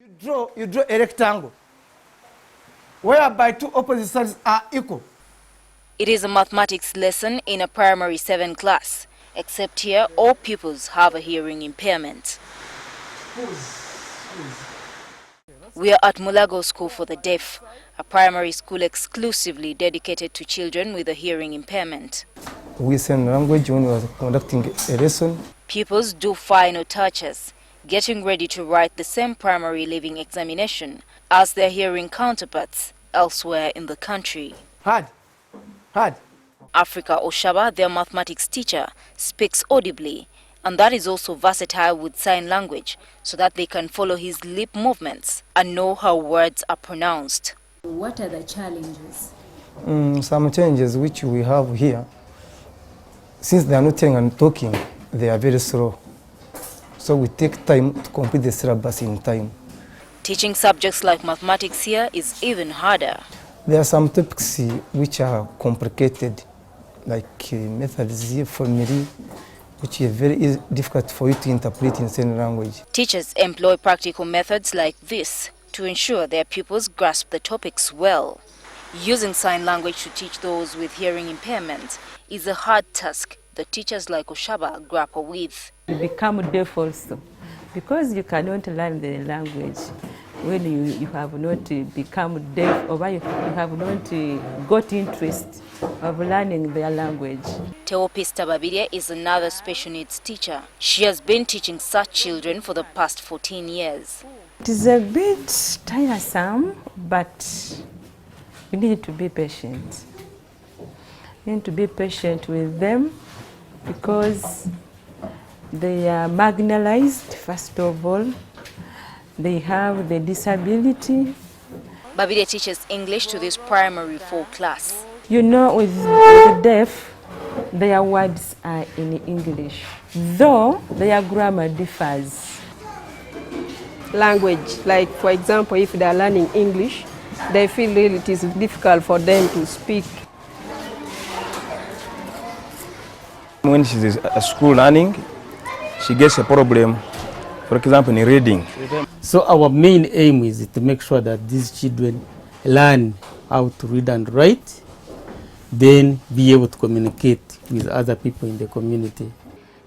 You draw a rectangle whereby two opposite sides are equal. It is a mathematics lesson in a primary 7 class, except here all pupils have a hearing impairment. We are at Mulago School for the Deaf, a primary school exclusively dedicated to children with a hearing impairment. We send language when we are conducting a lesson. Pupils do final touches, getting ready to write the same primary leaving examination as their hearing counterparts elsewhere in the country. Hard. Africa Oshaba, their mathematics teacher, speaks audibly, and that is also versatile with sign language so that they can follow his lip movements and know how words are pronounced. What are the challenges? Some challenges which we have here, since they are not hearing and talking, they are very slow. So we take time to complete the syllabus in time. Teaching subjects like mathematics here is even harder. There are some topics which are complicated, like methods, formulae, which is very difficult for you to interpret in sign language. Teachers employ practical methods like this to ensure their pupils grasp the topics well. Using sign language to teach those with hearing impairment is a hard task that teachers like Oshaba grapple with. You become deaf also because you cannot learn the language when you have not become deaf, or you have not got interest of learning their language. Teopista Babide is another special needs teacher. She has been teaching such children for the past 14 years. It is a bit tiresome, but you need to be patient. You need to be patient with them because they are marginalized, first of all. They have the disability. Babide teaches English to this primary 4 class. You know, with the deaf, their words are in English, though their grammar differs. Language, like for example, if they are learning English, they feel really it is difficult for them to speak. When she's at school learning, she gets a problem, for example, in reading. So our main aim is to make sure that these children learn how to read and write, then be able to communicate with other people in the community.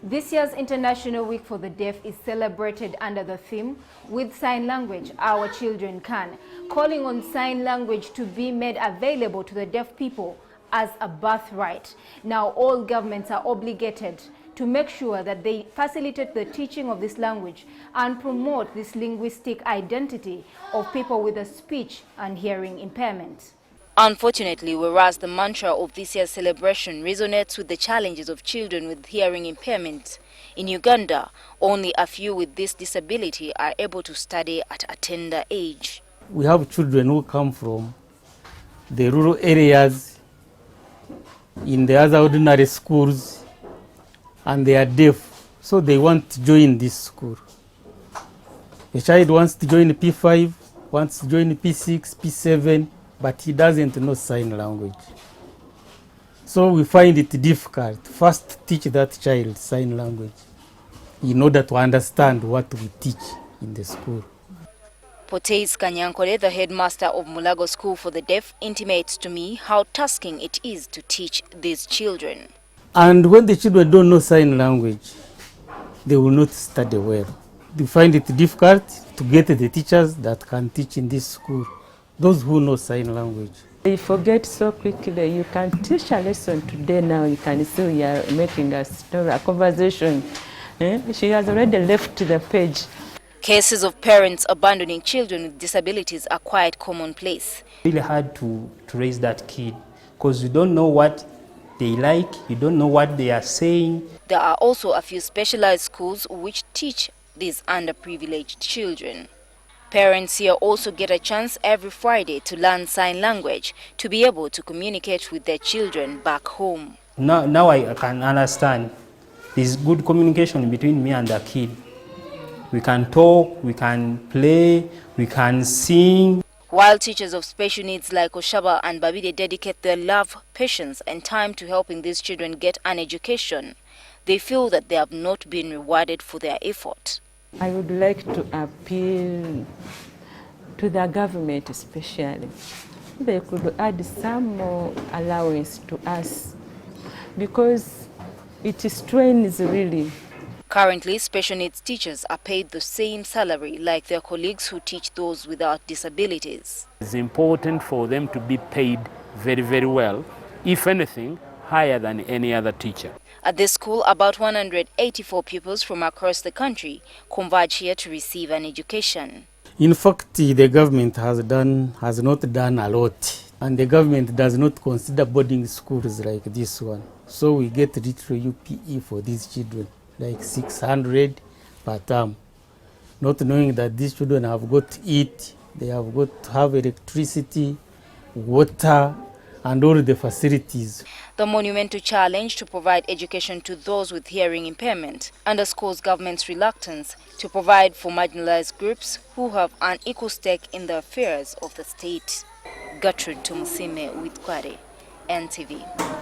This year's International Week for the Deaf is celebrated under the theme, "With Sign Language, Our Children Can," calling on sign language to be made available to the deaf people as a birthright. Now all governments are obligated to make sure that they facilitate the teaching of this language and promote this linguistic identity of people with a speech and hearing impairment. Unfortunately, whereas the mantra of this year's celebration resonates with the challenges of children with hearing impairment, in Uganda, only a few with this disability are able to study at a tender age. We have children who come from the rural areas, in the other ordinary schools, and they are deaf, so they want to join this school. A child wants to join P5, wants to join P6, P7, but he doesn't know sign language. So we find it difficult to first teach that child sign language in order to understand what we teach in the school. Poteis Kanyankole, the headmaster of Mulago School for the Deaf, intimates to me how tasking it is to teach these children. And when the children don't know sign language, they will not study well. They find it difficult to get the teachers that can teach in this school, those who know sign language. They forget so quickly. You can teach a lesson today now, you can see you are making a story, a conversation. She has already left the page. Cases of parents abandoning children with disabilities are quite commonplace. Really hard to raise that kid because you don't know what they like, you don't know what they are saying. There are also a few specialized schools which teach these underprivileged children. Parents here also get a chance every Friday to learn sign language to be able to communicate with their children back home. Now I can understand. There's good communication between me and the kid. We can talk, we can play, we can sing. While teachers of special needs like Oshaba and Babide dedicate their love, patience and time to helping these children get an education, they feel that they have not been rewarded for their effort. I would like to appeal to the government especially. They could add some more allowance to us because it strains really. Currently, special needs teachers are paid the same salary like their colleagues who teach those without disabilities. It's important for them to be paid very, very well, if anything, higher than any other teacher. At this school, about 184 pupils from across the country converge here to receive an education. In fact, the government has not done a lot, and the government does not consider boarding schools like this one. So we get little UPE for these children, like 600 per term, not knowing that these children have got to eat, they have got to have electricity, water, and all the facilities. The monumental challenge to provide education to those with hearing impairment underscores government's reluctance to provide for marginalized groups who have an equal stake in the affairs of the state. Gertrude Tumusime with Kware, NTV.